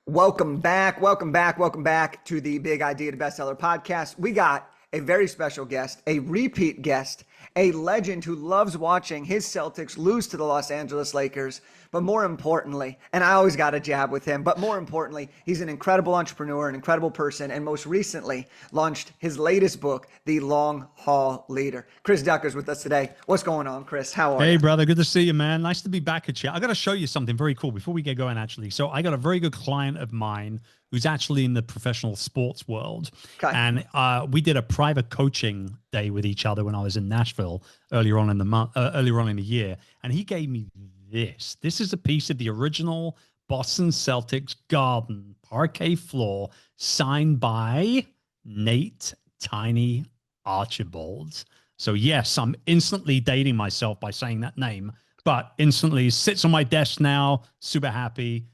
Welcome back. Welcome back. Welcome back to the Big Idea to Bestseller podcast. We got a very special guest, a repeat guest, a legend who loves watching his Celtics lose to the Los Angeles Lakers. But more importantly, and I always got a jab with him, but more importantly, he's an incredible entrepreneur, an incredible person, and most recently launched his latest book, The Long Haul Leader. Chris Ducker's with us today. What's going on, Chris? How are Hey, you? brother. Good to see you, man. Nice to be back at you. I got to show you something very cool before we get going, actually. So I got a very good client of mine who's actually in the professional sports world. Okay. And we did a private coaching day with each other when I was in Nashville earlier on in the month, earlier on in the year. And he gave me this. This is a piece of the original Boston Celtics Garden parquet floor signed by Nate Tiny Archibald. So yes, I'm instantly dating myself by saying that name, but instantly sits on my desk now, super happy.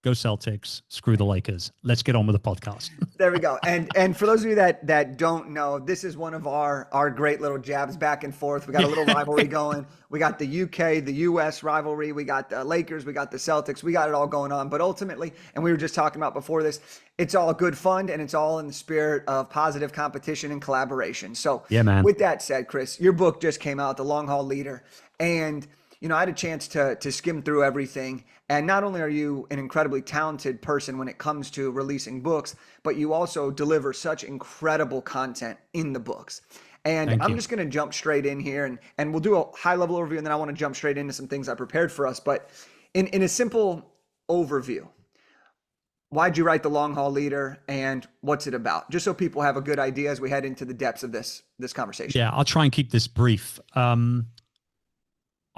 Go Celtics, screw the Lakers. Let's get on with the podcast. There we go. And for those of you that don't know, this is one of our great little jabs back and forth. We got a little rivalry going. We got the UK, the US rivalry. We got the Lakers. We got the Celtics. We got it all going on. But ultimately, and we were just talking about before this, it's all good fun and it's all in the spirit of positive competition and collaboration. So Yeah, man. with that said, Chris, your book just came out, The Long Haul Leader. And I had a chance to skim through everything. And not only are you an incredibly talented person when it comes to releasing books, but you also deliver such incredible content in the books. And Thank I'm you. just going to jump straight in here and we'll do a high level overview. And then I want to jump straight into some things I prepared for us. But in a simple overview, why'd you write The Long Haul Leader and what's it about? Just so people have a good idea as we head into the depths of this conversation. Yeah, I'll try and keep this brief.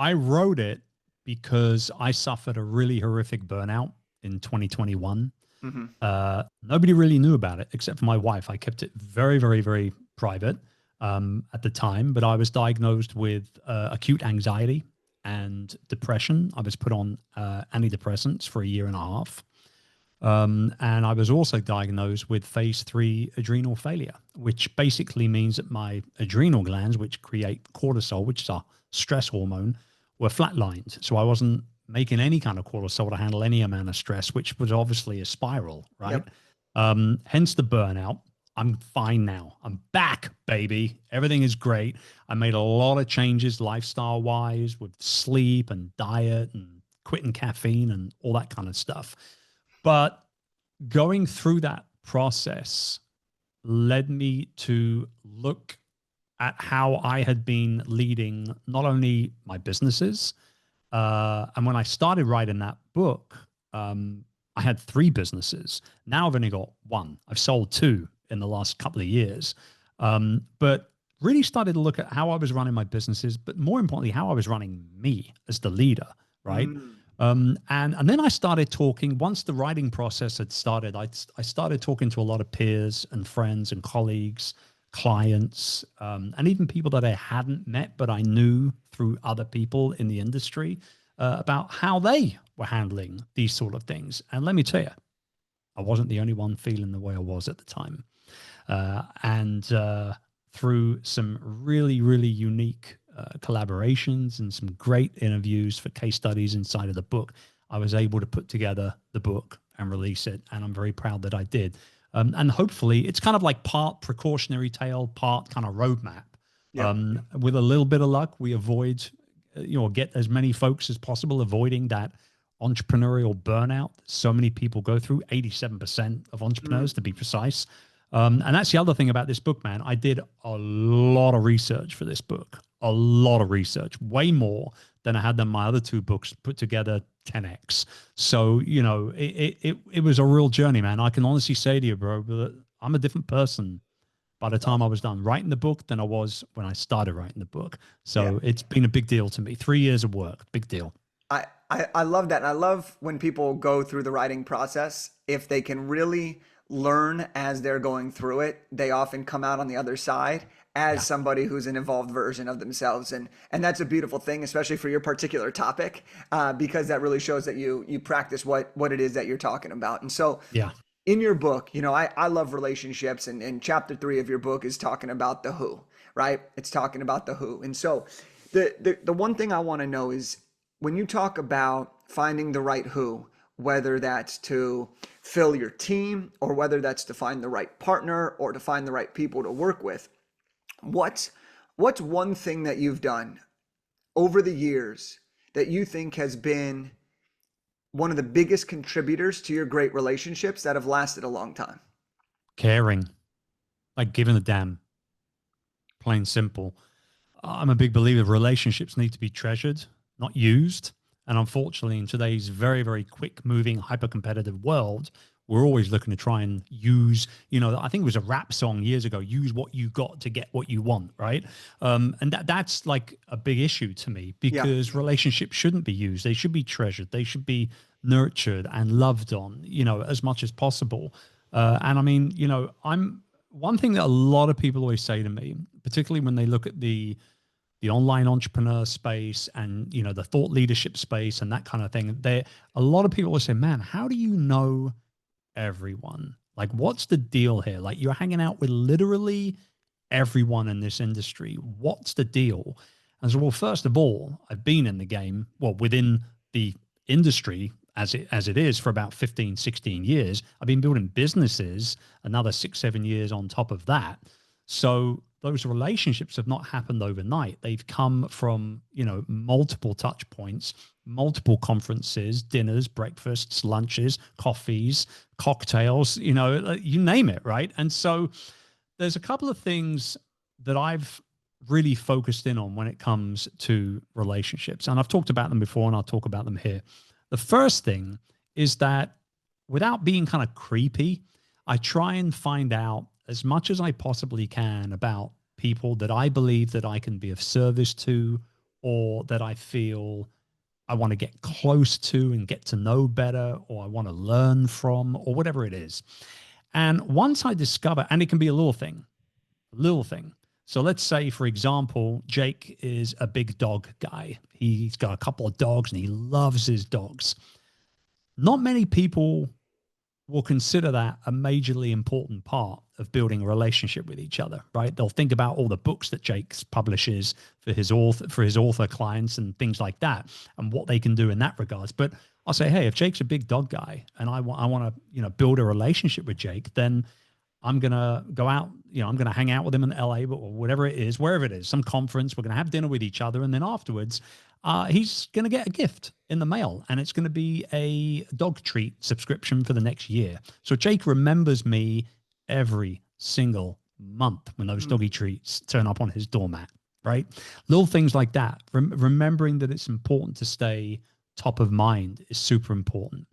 I wrote it because I suffered a really horrific burnout in 2021. Mm-hmm. Nobody really knew about it except for my wife. I kept it very, very, very private at the time, but I was diagnosed with acute anxiety and depression. I was put on antidepressants for a year and a half. And I was also diagnosed with phase 3 adrenal failure, which basically means that my adrenal glands, which create cortisol, which is a stress hormone, were flatlined. So I wasn't making any kind of cortisol to handle any amount of stress, which was obviously a spiral, right? Yep. Hence the burnout. I'm fine now. I'm back, baby. Everything is great. I made a lot of changes lifestyle wise with sleep and diet and quitting caffeine and all that kind of stuff. But going through that process led me to look at how I had been leading not only my businesses, and when I started writing that book, I had 3 businesses. Now I've only got 1. I've sold 2 in the last couple of years, but really started to look at how I was running my businesses, but more importantly, how I was running me as the leader, right? Mm. And then I started talking. Once the writing process had started, I started talking to a lot of peers and friends and colleagues, clients, and even people that I hadn't met, but I knew through other people in the industry about how they were handling these sort of things. And let me tell you, I wasn't the only one feeling the way I was at the time. And through some really, really unique collaborations and some great interviews for case studies inside of the book, I was able to put together the book and release it. And I'm very proud that I did. And hopefully it's kind of like part precautionary tale, part kind of roadmap. Yep. With a little bit of luck, we avoid, get as many folks as possible, avoiding that entrepreneurial burnout so many people go through, 87% of entrepreneurs to be precise. And that's the other thing about this book, man. I did a lot of research for this book, a lot of research, way more than I had done my other 2 books put together 10x. So, it was a real journey, man. I can honestly say to you, bro, that I'm a different person by the time I was done writing the book than I was when I started writing the book. So Yeah. it's been a big deal to me. 3 years of work, big deal. I love that. And I love when people go through the writing process. If they can really learn as they're going through it, they often come out on the other side as Yeah. somebody who's an evolved version of themselves. And that's a beautiful thing, especially for your particular topic, because that really shows that you practice what it is that you're talking about. And so Yeah. in your book, I love relationships, and chapter 3 of your book is talking about the who, right? It's talking about the who. And so the one thing I want to know is when you talk about finding the right who, whether that's to fill your team or whether that's to find the right partner or to find the right people to work with. What's what's one thing that you've done over the years that you think has been one of the biggest contributors to your great relationships that have lasted a long time? Caring, like giving a damn, plain simple. I'm a big believer relationships need to be treasured, not used. And unfortunately, in today's very, very quick moving, hyper competitive world, we're always looking to try and use, I think it was a rap song years ago, use what you got to get what you want, right? And that's like a big issue to me Yeah. because relationships shouldn't be used. They should be treasured. They should be nurtured and loved on, as much as possible. And I mean, I'm one thing that a lot of people always say to me, particularly when they look at the online entrepreneur space and the thought leadership space and that kind of thing, they a lot of people will say, man, how do you know everyone? Like, what's the deal here? Like, you're hanging out with literally everyone in this industry. What's the deal? And so, well, first of all, I've been in the game, well, within the industry as it is for about 15, 16 years. I've been building businesses another 6, 7 years on top of that. So those relationships have not happened overnight. They've come from, multiple touch points, multiple conferences, dinners, breakfasts, lunches, coffees, cocktails, you name it, right? And so there's a couple of things that I've really focused in on when it comes to relationships. And I've talked about them before and I'll talk about them here. The first thing is that without being kind of creepy, I try and find out as much as I possibly can about people that I believe that I can be of service to, or that I feel I want to get close to and get to know better, or I want to learn from, or whatever it is. And once I discover, and it can be a little thing, little thing. So let's say, for example, Jake is a big dog guy. He's got a couple of dogs and he loves his dogs. Not many people will consider that a majorly important part of building a relationship with each other, right? They'll think about all the books that Jake publishes for his author clients and things like that, and what they can do in that regards. But I'll say, hey, if Jake's a big dog guy and I want to build a relationship with Jake, then I'm going to go out, I'm going to hang out with him in LA or whatever it is, wherever it is, some conference. We're going to have dinner with each other. And then afterwards, he's going to get a gift in the mail, and it's going to be a dog treat subscription for the next year. So Jake remembers me every single month when those doggy treats turn up on his doormat, right? Little things like that. Remembering that it's important to stay top of mind is super important.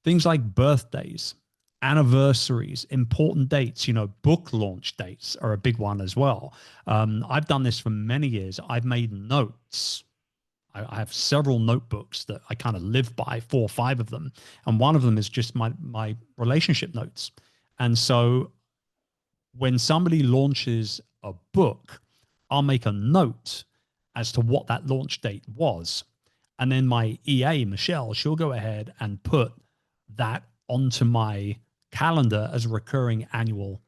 Things like birthdays, anniversaries, important dates, book launch dates are a big one as well. I've done this for many years. I've made notes. I have several notebooks that I kind of live by, 4 or 5 of them. And one of them is just my relationship notes. And so when somebody launches a book, I'll make a note as to what that launch date was. And then my EA, Michelle, she'll go ahead and put that onto my calendar as a recurring annual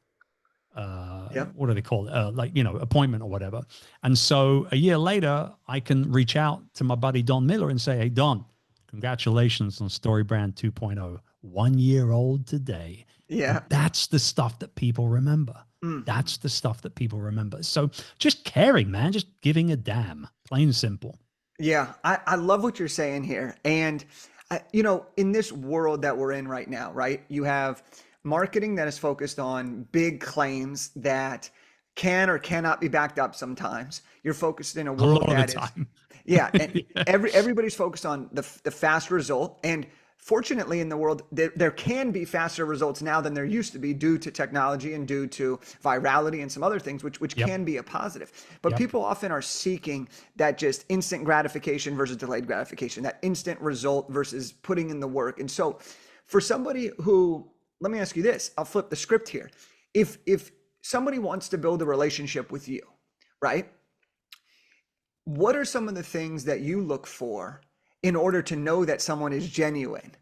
Yep. what do they call it? Appointment or whatever. And so a year later, I can reach out to my buddy Don Miller and say, hey, Don, congratulations on StoryBrand 2.0, 1 year old today. And Yeah. that's the stuff that people remember. That's the stuff that people remember. So just caring, man, just giving a damn, plain and simple. Yeah, I love what you're saying here. And, in this world that we're in right now, right, you have marketing that is focused on big claims that can or cannot be backed up sometimes. You're focused in a A world lot of the that is, time. yeah, and Yeah. everybody's focused on the fast result. And fortunately, in the world, there can be faster results now than there used to be due to technology and due to virality and some other things, which Yep. can be a positive. But Yep. people often are seeking that just instant gratification versus delayed gratification, that instant result versus putting in the work. And so, for somebody who, let me ask you this, I'll flip the script here. If somebody wants to build a relationship with you, right? What are some of the things that you look for in order to know that someone is genuine,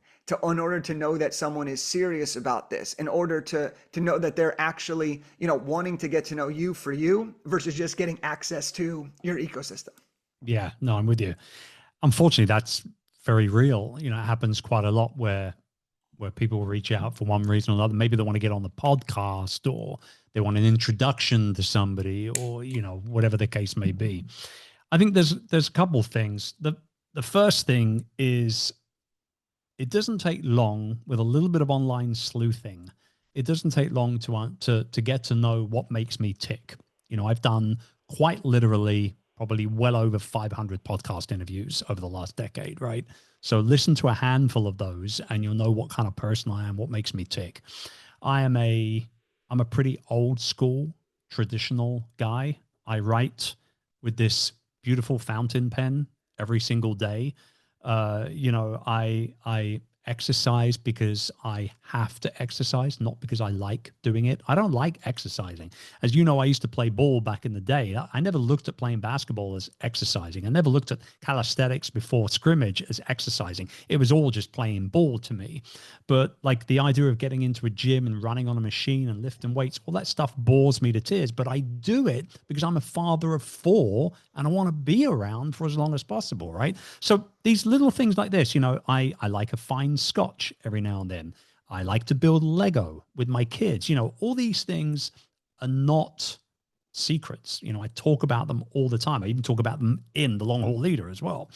in order to know that someone is serious about this, in order to know that they're actually, wanting to get to know you for you versus just getting access to your ecosystem? Yeah, no, I'm with you. Unfortunately, that's very real. You know, it happens quite a lot where people will reach out for one reason or another. Maybe they want to get on the podcast, or they want an introduction to somebody, or, you know, whatever the case may be. I think there's a couple of things. The first thing is, it doesn't take long with a little bit of online sleuthing. It doesn't take long to get to know what makes me tick. You know, I've done quite literally probably well over 500 podcast interviews over the last decade, right? So listen to a handful of those and you'll know what kind of person I am, what makes me tick. I'm a pretty old school, traditional guy. I write with this beautiful fountain pen every single day. You know, I exercise because I have to exercise, not because I like doing it. I don't like exercising. As you know, I used to play ball back in the day. I never looked at playing basketball as exercising. I never looked at calisthenics before scrimmage as exercising. It was all just playing ball to me. But like the idea of getting into a gym and running on a machine and lifting weights, all that stuff bores me to tears. But I do it because I'm a father of 4 and I want to be around for as long as possible, right? So these little things like this, you know, I like a fine scotch every now and then. I like to build Lego with my kids. You know, all these things are not secrets. You know, I talk about them all the time. I even talk about them in the Long Haul Leader as well.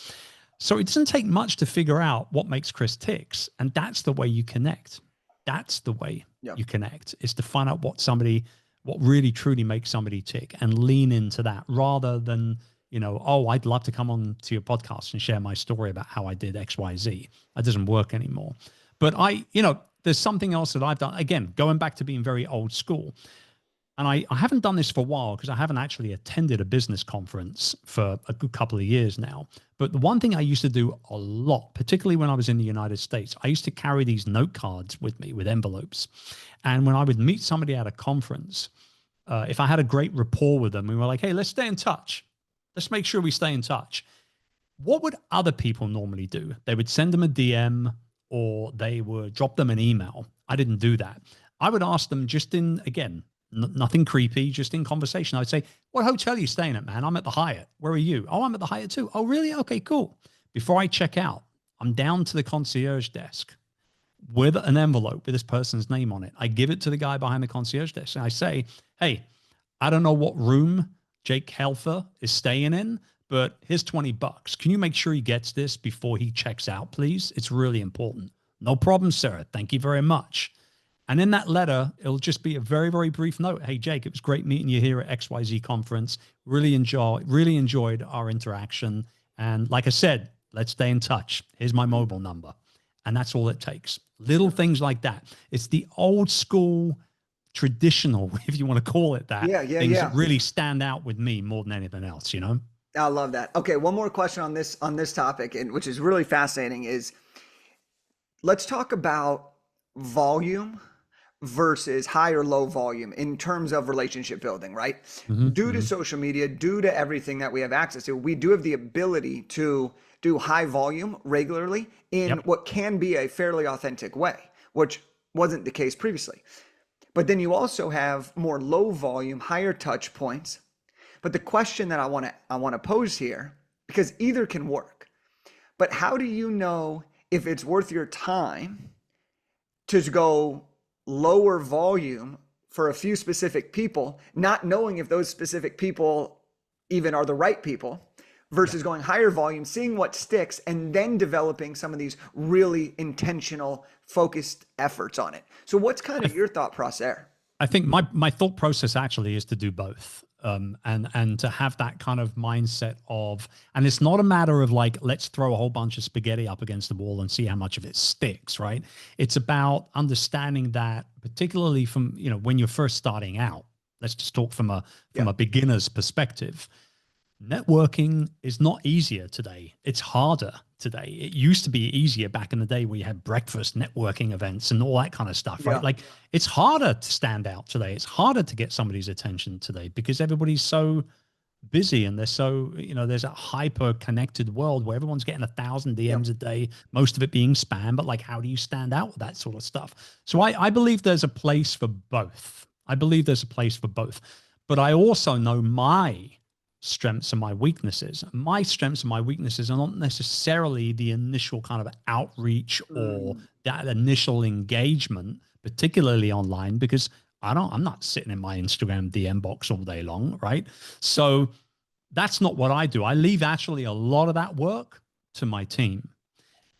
So it doesn't take much to figure out what makes Chris ticks. And that's the way you connect. That's the way you connect, is to find out what really truly makes somebody tick and lean into that, rather than, you know, oh, I'd love to come on to your podcast and share my story about how I did X, Y, Z. That doesn't work anymore. But you know, there's something else that I've done. Again, going back to being very old school. And I haven't done this for a while because I haven't actually attended a business conference for a good couple of years now. But the one thing I used to do a lot, particularly when I was in the United States, I used to carry these note cards with me with envelopes. And when I would meet somebody at a conference, if I had a great rapport with them, we were like, hey, let's stay in touch. Let's make sure we stay in touch. What would other people normally do? They would send them a DM or they would drop them an email. I didn't do that. I would ask them just in, again, nothing creepy, just in conversation. I would say, what hotel are you staying at, man? I'm at the Hyatt. Where are you? Oh, I'm at the Hyatt too. Oh, really? Okay, cool. Before I check out, I'm down to the concierge desk with an envelope with this person's name on it. I give it to the guy behind the concierge desk and I say, hey, I don't know what room Jake Helfer is staying in, but here's $20. Can you make sure he gets this before he checks out, please? It's really important. No problem, sir. Thank you very much. And in that letter, it'll just be a very, very brief note. Hey, Jake, it was great meeting you here at XYZ conference. Really enjoyed our interaction. And like I said, let's stay in touch. Here's my mobile number. And that's all it takes. Little things like that. It's the old school, traditional, if you want to call it that, things that really stand out with me more than anything else, you know? I love that. Okay, one more question on this topic, and which is really fascinating, is let's talk about volume versus high or low volume in terms of relationship building, right? Due to social media, due to everything that we have access to, we do have the ability to do high volume regularly in what can be a fairly authentic way, which wasn't the case previously. But then you also have more low volume, higher touch points. But the question that I want to pose here, because either can work, but how do you know if it's worth your time to go lower volume for a few specific people, not knowing if those specific people even are the right people, versus going higher volume, seeing what sticks, and then developing some of these really intentional, focused efforts on it? So what's kind of your thought process there? I think my thought process actually is to do both. And to have that kind of mindset of, and it's not a matter of like, let's throw a whole bunch of spaghetti up against the wall and see how much of it sticks, right? It's about understanding that, particularly from, you know, when you're first starting out, let's just talk from a beginner's perspective. Networking is not easier today. It's harder today. It used to be easier back in the day where you had breakfast networking events and all that kind of stuff, right? Like it's harder to stand out today. It's harder to get somebody's attention today because everybody's so busy and they're so, you know, there's a hyper connected world where everyone's getting 1,000 DMs a day, most of it being spam. But like, how do you stand out with that sort of stuff? So I believe there's a place for both. I believe there's a place for both. But I also know my strengths and my weaknesses. My strengths and my weaknesses are not necessarily the initial kind of outreach or Mm, that initial engagement, particularly online, because I'm not sitting in my Instagram DM box all day long, right? So that's not what I do. I leave actually a lot of that work to my team.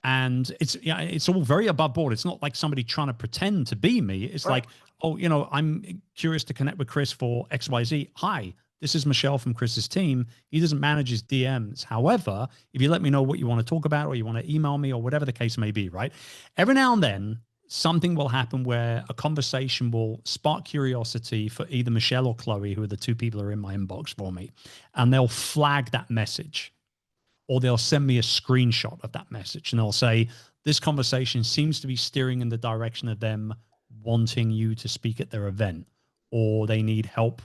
And it's, yeah, it's all very above board. It's not like somebody trying to pretend to be me. It's right. like, oh, I'm curious to connect with Chris for XYZ. Hi, this is Michelle from Chris's team. He doesn't manage his DMs. However, if you let me know what you want to talk about, or you want to email me, or whatever the case may be, right? Every now and then, something will happen where a conversation will spark curiosity for either Michelle or Chloe, who are the two people who are in my inbox for me, and they'll flag that message, or they'll send me a screenshot of that message, and they'll say, this conversation seems to be steering in the direction of them wanting you to speak at their event, or they need help,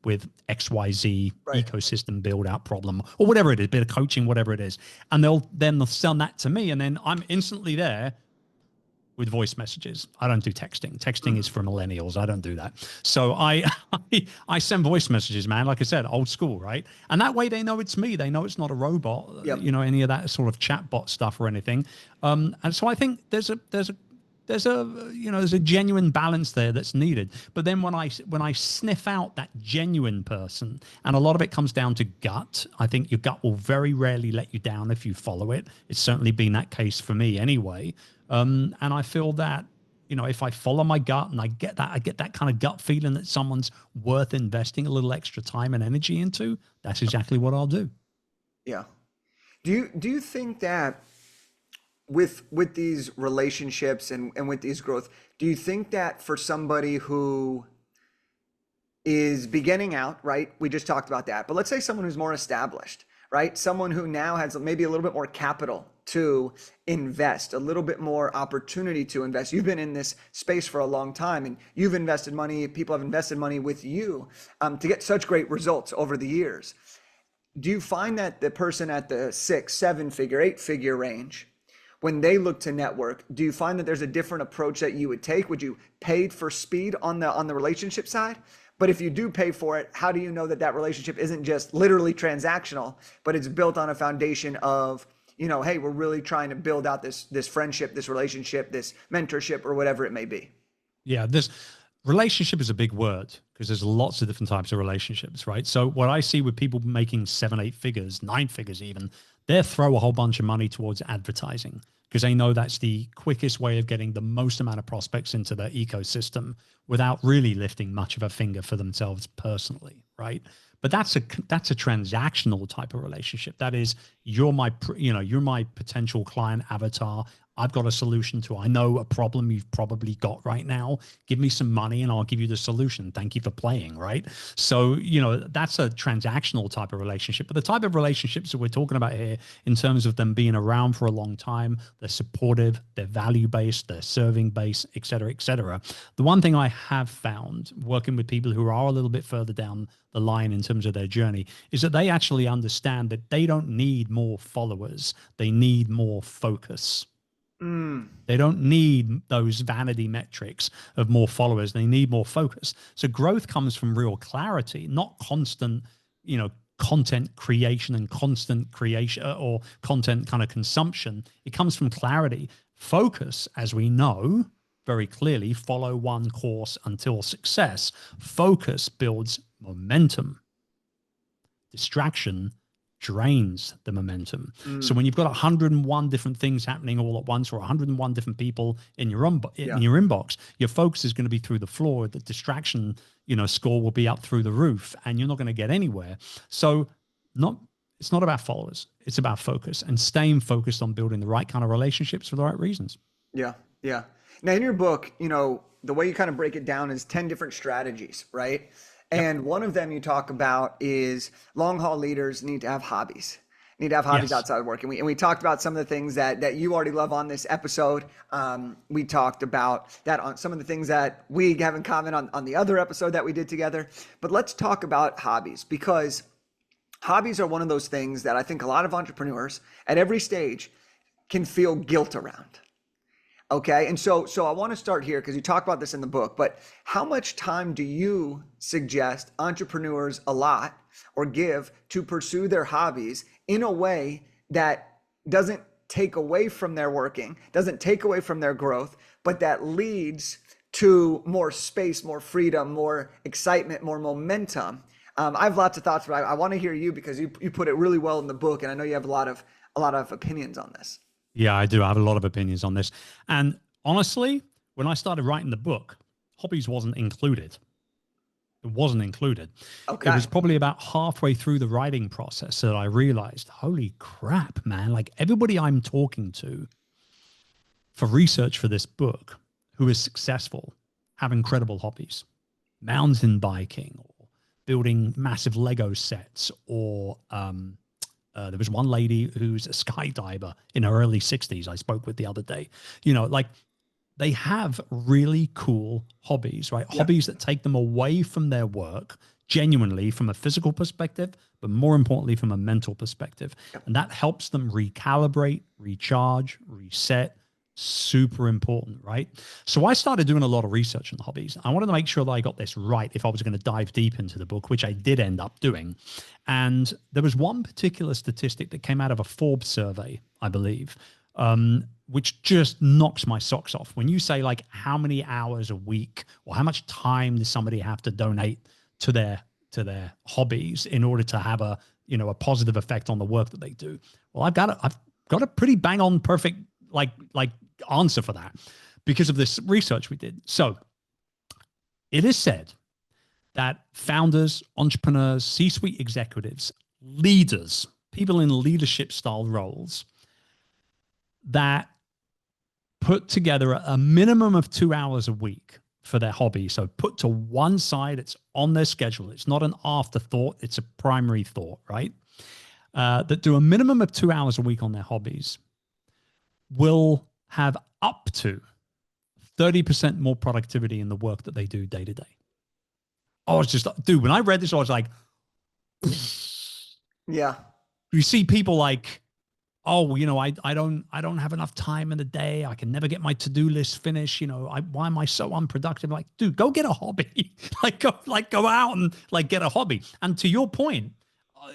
with XYZ Right. ecosystem build out problem, or whatever it is, bit of coaching, whatever it is. And they'll send that to me. And then I'm instantly there with voice messages. I don't do texting. Texting is Mm, for millennials. I don't do that. So I send voice messages, man. Like I said, old school, right? And that way they know it's me. They know it's not a robot, yep. any of that sort of chatbot stuff or anything. And so I think there's a genuine balance there that's needed. But then when I sniff out that genuine person, and a lot of it comes down to gut. I think your gut will very rarely let you down if you follow it. It's certainly been that case for me anyway. And I feel that, if I follow my gut and I get that kind of gut feeling that someone's worth investing a little extra time and energy into, that's exactly what I'll do. Yeah. Do you think that with these relationships and with these growth, do you think that for somebody who is beginning out, right? We just talked about that. But let's say someone who's more established, right? Someone who now has maybe a little bit more capital to invest, a little bit more opportunity to invest. You've been in this space for a long time, and you've invested money, people have invested money with you, to get such great results over the years. Do you find that the person at the 6, 7-figure, 8-figure range, when they look to network, do you find that there's a different approach that you would take? Would you pay for speed on the relationship side? But if you do pay for it, how do you know that that relationship isn't just literally transactional, but it's built on a foundation of, hey, we're really trying to build out this friendship, this relationship, this mentorship, or whatever it may be. Yeah, this relationship is a big word because there's lots of different types of relationships, right? So what I see with people making 7, 8 figures, 9 figures even, they throw a whole bunch of money towards advertising because they know that's the quickest way of getting the most amount of prospects into their ecosystem without really lifting much of a finger for themselves personally, right? But that's a transactional type of relationship. That is, you're my potential client avatar. I've got a solution to, I know a problem you've probably got right now. Give me some money and I'll give you the solution. Thank you for playing, right? So, that's a transactional type of relationship. But the type of relationships that we're talking about here, in terms of them being around for a long time, they're supportive, they're value-based, they're serving-based, et cetera, et cetera. The one thing I have found working with people who are a little bit further down the line in terms of their journey is that they actually understand that they don't need more followers. They need more focus. Mm, They don't need those vanity metrics of more followers. They need more focus. So growth comes from real clarity, not constant, content creation and constant creation or content kind of consumption. It comes from clarity. Focus, as we know very clearly, follow one course until success. Focus builds momentum. Distraction drains the momentum. So mm, when you've got 101 different things happening all at once, or 101 different people in your yeah. inbox, your focus is going to be through the floor. The distraction, score will be up through the roof, and you're not going to get anywhere. So it's not about followers. It's about focus and staying focused on building the right kind of relationships for the right reasons. Yeah, yeah. Now, in your book, the way you kind of break it down is 10 different strategies, right? Yep. And one of them you talk about is long haul leaders need to have hobbies. Need to have hobbies Yes. outside of work. And we talked about some of the things that you already love on this episode. We talked about that on some of the things that we have in common on the other episode that we did together. But let's talk about hobbies, because hobbies are one of those things that I think a lot of entrepreneurs at every stage can feel guilt around. Okay. And so I want to start here because you talk about this in the book, but how much time do you suggest entrepreneurs allot or give to pursue their hobbies in a way that doesn't take away from their working, doesn't take away from their growth, but that leads to more space, more freedom, more excitement, more momentum. I have lots of thoughts, but I want to hear you because you put it really well in the book, and I know you have a lot of opinions on this. Yeah, I do. I have a lot of opinions on this. And honestly, when I started writing the book, hobbies wasn't included. It wasn't included. It Okay. was probably about halfway through the writing process that I realized, holy crap, man, like everybody I'm talking to for research for this book who is successful have incredible hobbies. Mountain biking or building massive Lego sets or there was one lady who's a skydiver in her early 60s I spoke with the other day. Like they have really cool hobbies, right? Yeah. Hobbies that take them away from their work, genuinely from a physical perspective, but more importantly from a mental perspective. And that helps them recalibrate, recharge, reset. Super important, right? So I started doing a lot of research on hobbies. I wanted to make sure that I got this right if I was going to dive deep into the book, which I did end up doing. And there was one particular statistic that came out of a Forbes survey, I believe, which just knocks my socks off. When you say like how many hours a week or how much time does somebody have to donate to their hobbies in order to have a positive effect on the work that they do. Well, I've got a pretty bang on perfect like answer for that because of this research we did. So it is said that founders, entrepreneurs, C-suite executives, leaders, people in leadership style roles that put together a minimum of 2 hours a week for their hobby. So put to one side, it's on their schedule. It's not an afterthought. It's a primary thought, right? That do a minimum of 2 hours a week on their hobbies will have up to 30% more productivity in the work that they do day to day. I was just, dude, when I read this, I was like, yeah. You see people like, oh, I don't have enough time in the day. I can never get my to-do list finished. Why am I so unproductive? Like, dude, go get a hobby. go out and get a hobby. And to your point,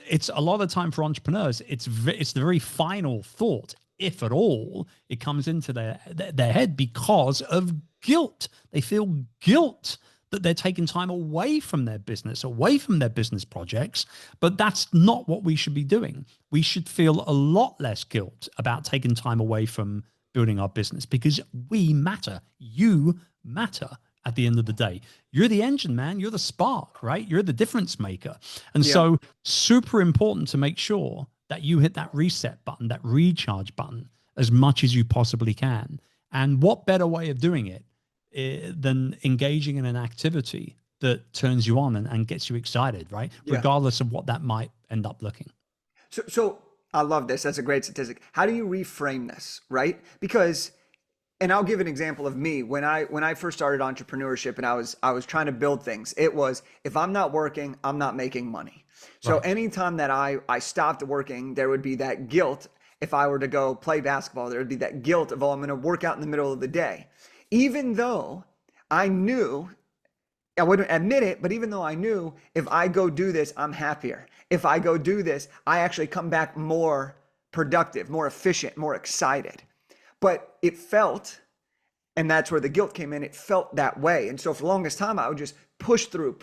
it's a lot of the time for entrepreneurs. It's the very final thought, if at all, it comes into their head because of guilt. They feel guilt that they're taking time away from their business, away from their business projects. But that's not what we should be doing. We should feel a lot less guilt about taking time away from building our business because we matter. You matter at the end of the day. You're the engine, man. You're the spark, right? You're the difference maker. And so super important to make sure that you hit that reset button, that recharge button as much as you possibly can. And what better way of doing it than engaging in an activity that turns you on and gets you excited, right? Yeah. Regardless of what that might end up looking. So I love this. That's a great statistic. How do you reframe this, right? Because, and I'll give an example of me when I first started entrepreneurship and I was trying to build things. It was, if I'm not working, I'm not making money. So anytime that I stopped working, there would be that guilt. If I were to go play basketball, there would be that guilt of, oh, I'm going to work out in the middle of the day. Even though I knew, I wouldn't admit it, but even though I knew if I go do this, I'm happier. If I go do this, I actually come back more productive, more efficient, more excited. But it felt, and that's where the guilt came in, it felt that way. And so for the longest time, I would just push through.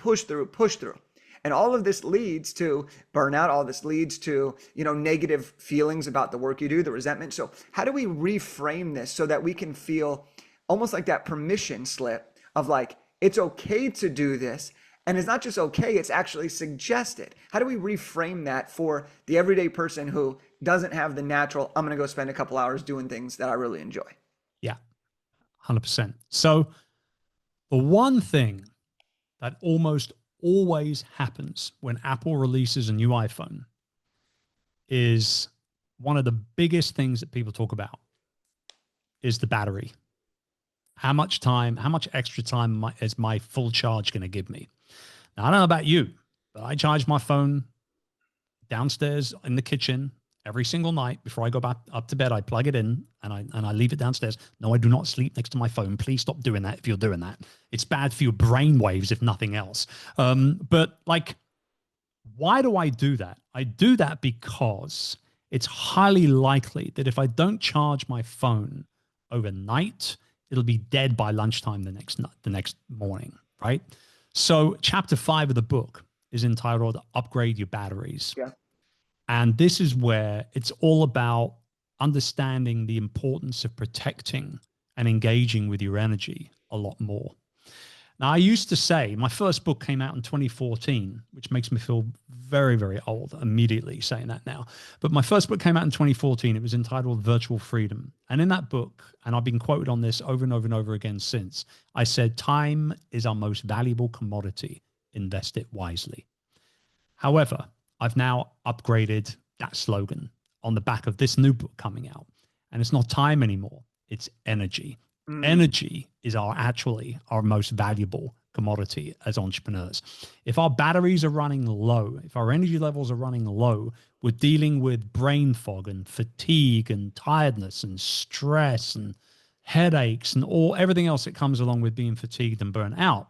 And all of this leads to burnout. All this leads to, negative feelings about the work you do, the resentment. So how do we reframe this so that we can feel almost like that permission slip of like, it's okay to do this. And it's not just okay, it's actually suggested. How do we reframe that for the everyday person who doesn't have the natural, I'm going to go spend a couple hours doing things that I really enjoy? Yeah, 100%. So the one thing that almost always happens when Apple releases a new iPhone is one of the biggest things that people talk about is the battery. How much extra time is my full charge going to give me? Now, I don't know about you, but I charge my phone downstairs in the kitchen every single night before I go back up to bed. I plug it in and I leave it downstairs. No, I do not sleep next to my phone. Please stop doing that if you're doing that. It's bad for your brain waves, if nothing else. But like, Why do I do that? I do that because it's highly likely that if I don't charge my phone overnight, it'll be dead by lunchtime the next morning, right? So chapter 5 of the book is entitled Upgrade Your Batteries. Yeah. And this is where it's all about understanding the importance of protecting and engaging with your energy a lot more. Now, I used to say my first book came out in 2014, which makes me feel very, very old immediately saying that now. But my first book came out in 2014. It was entitled Virtual Freedom. And in that book, and I've been quoted on this over and over and over again since, I said, time is our most valuable commodity. Invest it wisely. However, I've now upgraded that slogan on the back of this new book coming out. And it's not time anymore, it's energy. Energy is actually our most valuable commodity as entrepreneurs. If our batteries are running low, if our energy levels are running low, we're dealing with brain fog and fatigue and tiredness and stress and headaches and everything else that comes along with being fatigued and burnt out.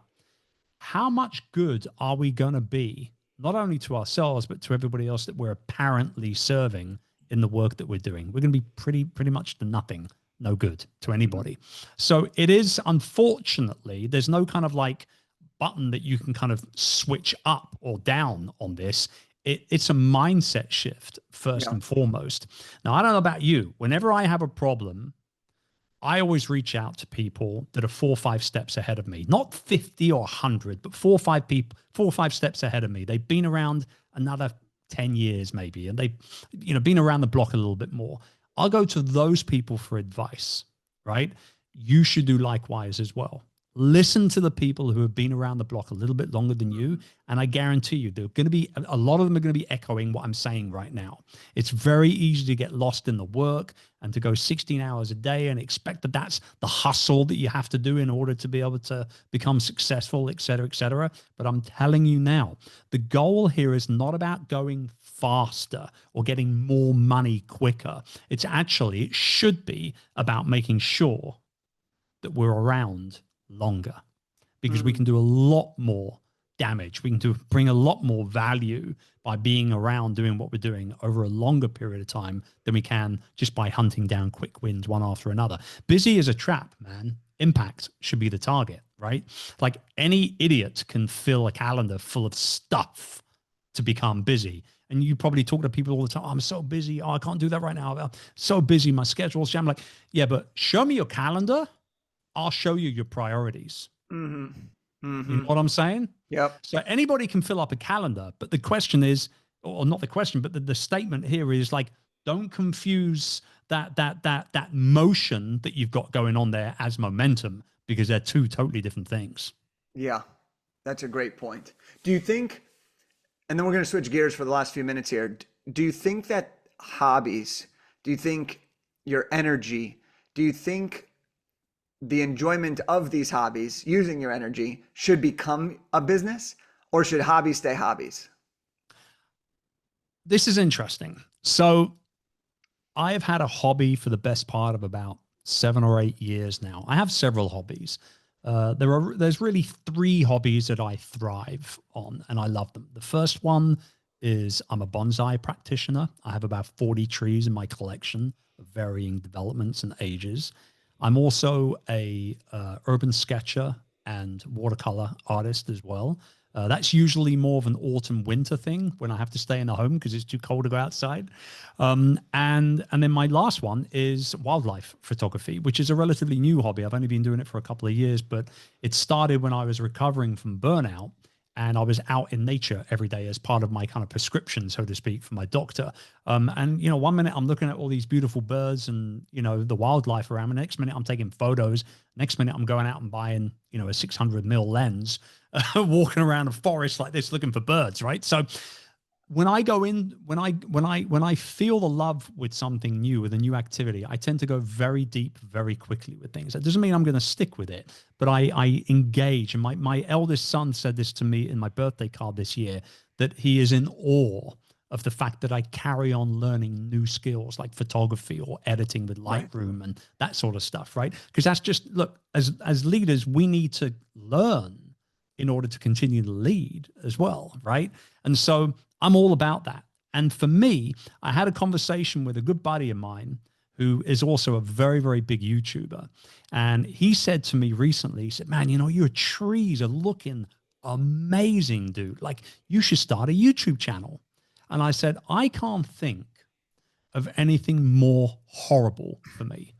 How much good are we going to be, not only to ourselves, but to everybody else that we're apparently serving in the work that we're doing? We're going to be pretty much to nothing, no good to anybody. So it is, unfortunately, there's no kind of like button that you can kind of switch up or down on this. It's a mindset shift first and foremost. Now, I don't know about you. Whenever I have a problem, I always reach out to people that are 4 or 5 steps ahead of me, not 50 or 100, but 4 or 5 steps ahead of me. They've been around another 10 years maybe, and they've, been around the block a little bit more. I'll go to those people for advice, right? You should do likewise as well. Listen to the people who have been around the block a little bit longer than you. And I guarantee you, they're going to be, a lot of them are going to be echoing what I'm saying right now. It's very easy to get lost in the work and to go 16 hours a day and expect that that's the hustle that you have to do in order to be able to become successful, et cetera, et cetera. But I'm telling you now, the goal here is not about going faster or getting more money quicker. It should be about making sure that we're around longer, because we can do a lot more damage. We can bring a lot more value by being around doing what we're doing over a longer period of time than we can just by hunting down quick wins one after another. Busy is a trap, man. Impact should be the target, right? Like any idiot can fill a calendar full of stuff to become busy. And you probably talk to people all the time. Oh, I'm so busy. Oh, I can't do that right now. I'm so busy. My schedule's jammed. Like, yeah, but show me your calendar. I'll show you your priorities. You know what I'm saying? Yep. So anybody can fill up a calendar, but the question is, or not the question, but the statement here is like, don't confuse that motion that you've got going on there as momentum, because they're two totally different things. Yeah, that's a great point. Do you think, and then we're going to switch gears for the last few minutes here. Do you think that hobbies, do you think your energy, do you think the enjoyment of these hobbies, using your energy, should become a business, or should hobbies stay hobbies? This is interesting. So I have had a hobby for the best part of about 7 or 8 years now. I have several hobbies. There's really 3 hobbies that I thrive on, and I love them. The first one is I'm a bonsai practitioner. I have about 40 trees in my collection of varying developments and ages. I'm also a urban sketcher and watercolor artist as well. That's usually more of an autumn winter thing when I have to stay in the home because it's too cold to go outside. And then my last one is wildlife photography, which is a relatively new hobby. I've only been doing it for a couple of years, but it started when I was recovering from burnout. And I was out in nature every day as part of my kind of prescription, so to speak, from my doctor. And, 1 minute I'm looking at all these beautiful birds and, the wildlife around me. Next minute I'm taking photos. Next minute I'm going out and buying, a 600 mil lens, walking around a forest like this looking for birds, right? So when I go in, when I feel the love with something new, with a new activity, I tend to go very deep, very quickly with things. That doesn't mean I'm going to stick with it, but I engage. And my eldest son said this to me in my birthday card this year, that he is in awe of the fact that I carry on learning new skills like photography or editing with Lightroom and that sort of stuff, right? Because that's just, look, as leaders, we need to learn in order to continue to lead as well, right? And so I'm all about that. And for me, I had a conversation with a good buddy of mine who is also a very, very big YouTuber. And he said to me recently, he said, man, your trees are looking amazing, dude. Like, you should start a YouTube channel. And I said, I can't think of anything more horrible for me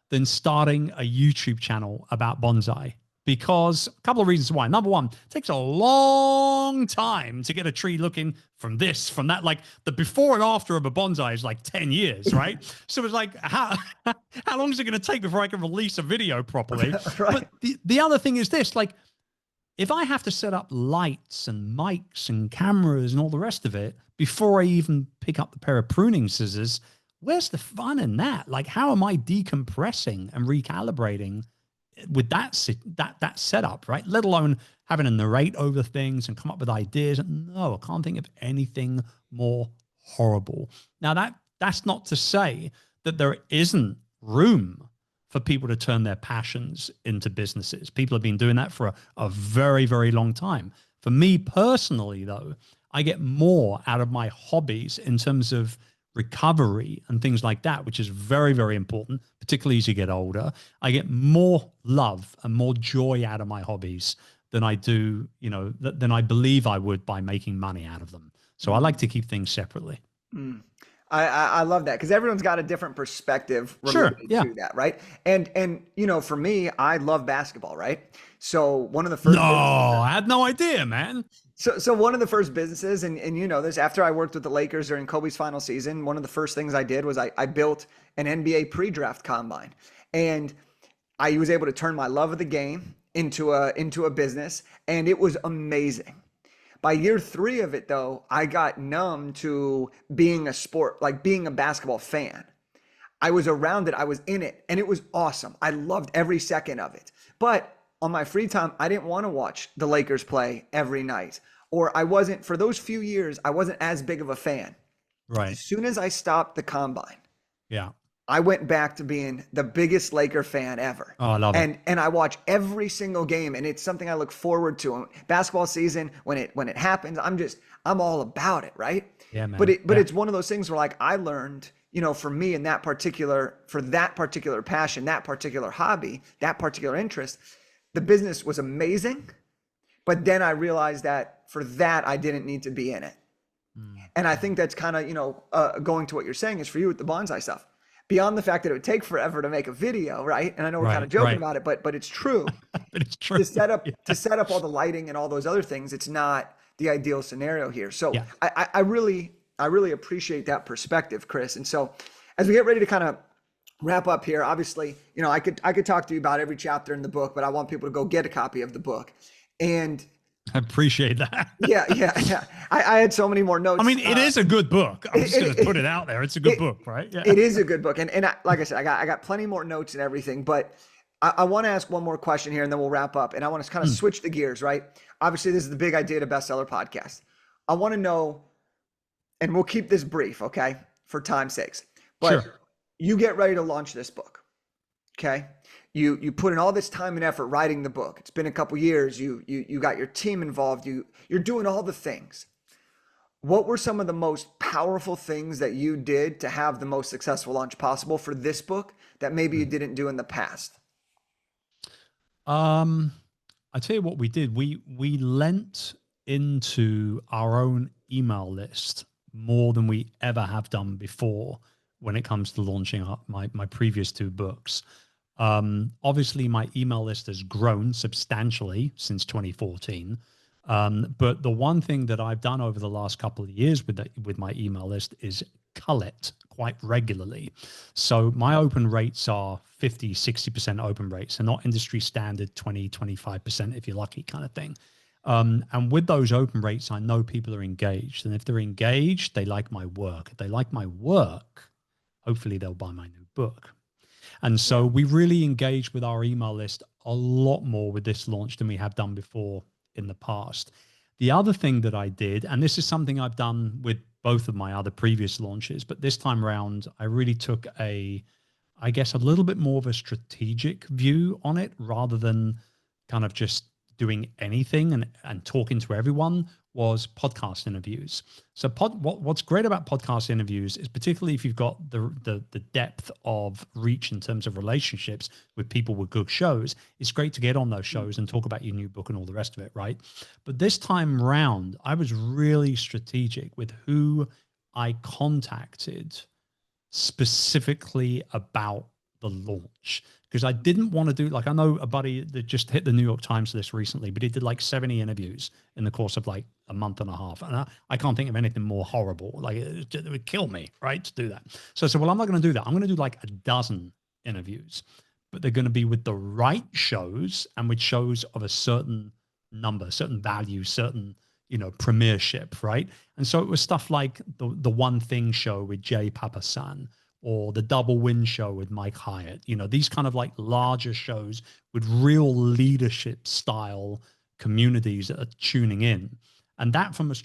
than starting a YouTube channel about bonsai, because a couple of reasons why. Number one, it takes a long time to get a tree looking from this, from that. Like, the before and after of a bonsai is like 10 years, right? So it's like, how long is it going to take before I can release a video properly? Right. But the other thing is this, like, if I have to set up lights and mics and cameras and all the rest of it before I even pick up the pair of pruning scissors, where's the fun in that? Like, how am I decompressing and recalibrating with that setup, right? Let alone having to narrate over things and come up with ideas. No, I can't think of anything more horrible. Now, that's not to say that there isn't room for people to turn their passions into businesses. People have been doing that for a very, very long time. For me personally, though, I get more out of my hobbies in terms of recovery and things like that, which is very, very important, particularly as you get older. I get more love and more joy out of my hobbies than I do, than I believe I would by making money out of them. So I like to keep things separately. Mm. I love that, because everyone's got a different perspective related to that, right? And for me, I love basketball, right? So one of the first I had no idea, man. So one of the first businesses, and this, after I worked with the Lakers during Kobe's final season, one of the first things I did was I built an NBA pre-draft combine, and I was able to turn my love of the game into a business, and it was amazing. By year 3 of it, though, I got numb to being a basketball fan. I was around it, I was in it, and it was awesome. I loved every second of it. But on my free time, I didn't want to watch the Lakers play every night. Or for those few years, I wasn't as big of a fan. Right. As soon as I stopped the combine, yeah, I went back to being the biggest Laker fan ever. Oh, I love it. And I watch every single game, and it's something I look forward to. Basketball season, when it happens, I'm all about it, right? Yeah, man. But it's one of those things where, like, I learned, for me, for that particular passion, that particular hobby, that particular interest, the business was amazing. But then I realized that for that, I didn't need to be in it. And I think that's kind of, going to what you're saying is for you with the bonsai stuff. Beyond the fact that it would take forever to make a video, right? And I know we're kind of joking about it, but it's true. But it's true. To set up all the lighting and all those other things, it's not the ideal scenario here. So yeah. I really appreciate that perspective, Chris. And so as we get ready to kind of wrap up here, obviously, I could talk to you about every chapter in the book, but I want people to go get a copy of the book. And I appreciate that. Yeah. I had so many more notes. I mean, it is a good book. I'm just going to put it out there. It's a good book, right? Yeah. It is a good book. And like I said, I got plenty more notes and everything, but I want to ask one more question here and then we'll wrap up. And I want to kind of switch the gears, right? Obviously, this is the Big Idea to Bestseller podcast. I want to know, and we'll keep this brief, okay, for time's sakes. But sure. You get ready to launch this book, okay? You put in all this time and effort writing the book. It's been a couple years. You got your team involved. You're doing all the things. What were some of the most powerful things that you did to have the most successful launch possible for this book that maybe you didn't do in the past? I tell you what we did. We lent into our own email list more than we ever have done before when it comes to launching my previous 2 books. Obviously, my email list has grown substantially since 2014. But the one thing that I've done over the last couple of years with my email list is cull it quite regularly. So my open rates are 50, 60% open rates, and not industry standard 20, 25% if you're lucky kind of thing. And with those open rates, I know people are engaged. And if they're engaged, they like my work. If they like my work, hopefully they'll buy my new book. And so we really engaged with our email list a lot more with this launch than we have done before in the past. The other thing that I did, and this is something I've done with both of my other previous launches, but this time around, I really took a little bit more of a strategic view on it rather than kind of just doing anything and talking to everyone was podcast interviews. So what's great about podcast interviews is, particularly if you've got the depth of reach in terms of relationships with people with good shows, it's great to get on those shows and talk about your new book and all the rest of it, right? But this time round, I was really strategic with who I contacted specifically about the launch, because I didn't want to do, like, I know a buddy that just hit the New York Times for this recently, but he did like 70 interviews in the course of like a month and a half. And I can't think of anything more horrible. Like it would kill me, right, to do that. So I said, well, I'm not going to do that. I'm going to do like a dozen interviews, but they're going to be with the right shows and with shows of a certain number, certain value, certain, premiership, right? And so it was stuff like the One Thing show with Jay Papasan, or the Double Win show with Mike Hyatt, these kind of like larger shows with real leadership style communities that are tuning in. And that from a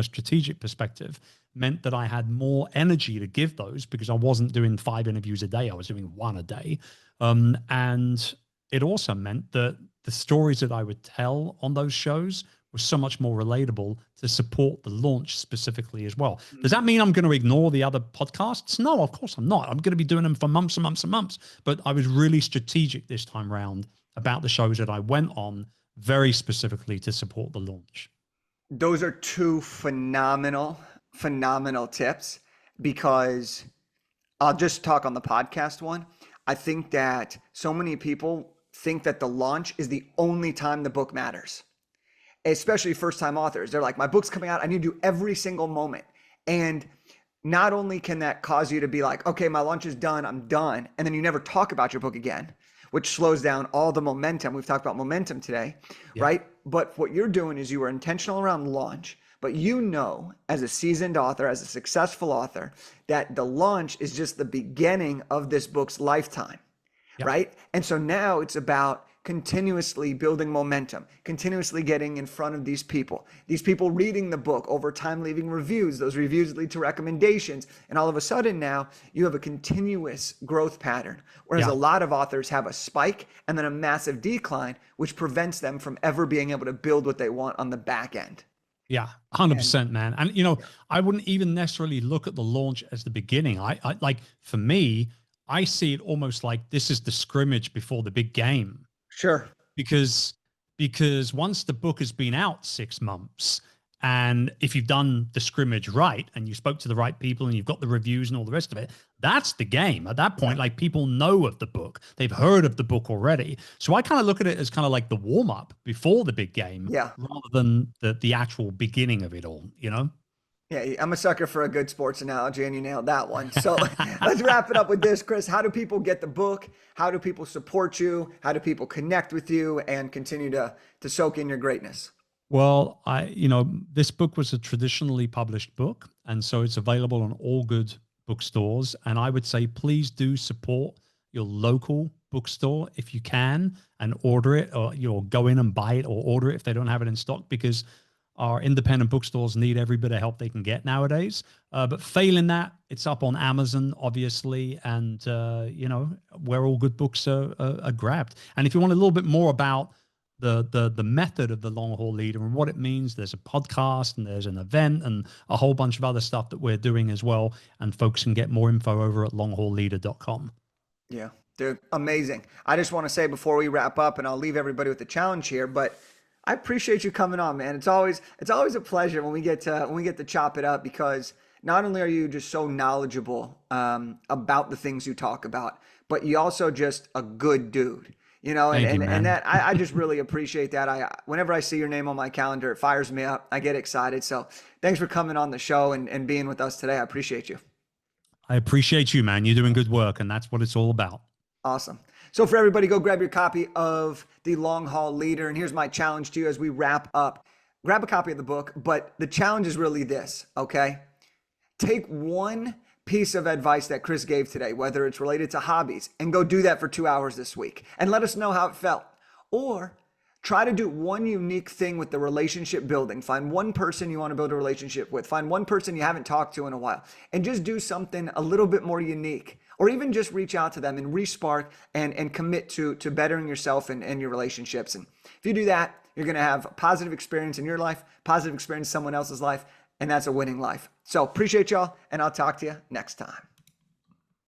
strategic perspective meant that I had more energy to give those, because I wasn't doing 5 interviews a day. I was doing 1 a day. And it also meant that the stories that I would tell on those shows was so much more relatable to support the launch specifically as well. Does that mean I'm going to ignore the other podcasts? No, of course I'm not. I'm going to be doing them for months and months and months. But I was really strategic this time around about the shows that I went on, very specifically to support the launch. Those are 2 phenomenal tips, because I'll just talk on the podcast one. I think that so many people think that the launch is the only time the book matters, especially first-time authors. They're like, my book's coming out, I need to do every single moment. And not only can that cause you to be like, okay, my launch is done, I'm done, and then you never talk about your book again, which slows down all the momentum. We've talked about momentum today, right? But what you're doing is you are intentional around launch, but as a seasoned author, as a successful author, that the launch is just the beginning of this book's lifetime, right? And so now it's about continuously building momentum, continuously getting in front of these people reading the book, over time leaving reviews. Those reviews lead to recommendations. And all of a sudden now you have a continuous growth pattern. Whereas a lot of authors have a spike and then a massive decline, which prevents them from ever being able to build what they want on the back end. Yeah, 100%, man. And, I wouldn't even necessarily look at the launch as the beginning. I like, for me, I see it almost like this is the scrimmage before the big game. Sure. Because once the book has been out 6 months, and if you've done the scrimmage right and you spoke to the right people and you've got the reviews and all the rest of it, that's the game. At that point, like, people know of the book. They've heard of the book already. So I kind of look at it as kind of like the warm up before the big game, rather than the actual beginning of it all, Yeah, I'm a sucker for a good sports analogy, and you nailed that one. So let's wrap it up with this, Chris. How do people get the book? How do people support you? How do people connect with you and continue to soak in your greatness? Well, this book was a traditionally published book, and so it's available on all good bookstores. And I would say, please do support your local bookstore if you can, and order it, or go in and buy it or order it if they don't have it in stock, because our independent bookstores need every bit of help they can get nowadays. But failing that, it's up on Amazon, obviously, and where all good books are grabbed. And if you want a little bit more about the method of the long haul leader and what it means, there's a podcast and there's an event and a whole bunch of other stuff that we're doing as well. And folks can get more info over at longhaulleader.com. Yeah, dude, amazing. I just want to say before we wrap up, and I'll leave everybody with the challenge here, but I appreciate you coming on, man. It's always a pleasure when we get to chop it up, because not only are you just so knowledgeable about the things you talk about, but you also just a good dude. And that I just really appreciate that. Whenever I see your name on my calendar, it fires me up. I get excited. So thanks for coming on the show and being with us today. I appreciate you. I appreciate you, man. You're doing good work, and that's what it's all about. Awesome. So for everybody, go grab your copy of The Long Haul Leader. And here's my challenge to you as we wrap up. Grab a copy of the book, but the challenge is really this, okay? Take one piece of advice that Chris gave today, whether it's related to hobbies, and go do that for 2 hours this week and let us know how it felt. Or try to do one unique thing with the relationship building. Find one person you want to build a relationship with. Find one person you haven't talked to in a while, and just do something a little bit more unique or even just reach out to them and respark and commit to bettering yourself and your relationships. And if you do that, you're going to have a positive experience in your life, positive experience in someone else's life, and that's a winning life. So appreciate y'all, and I'll talk to you next time.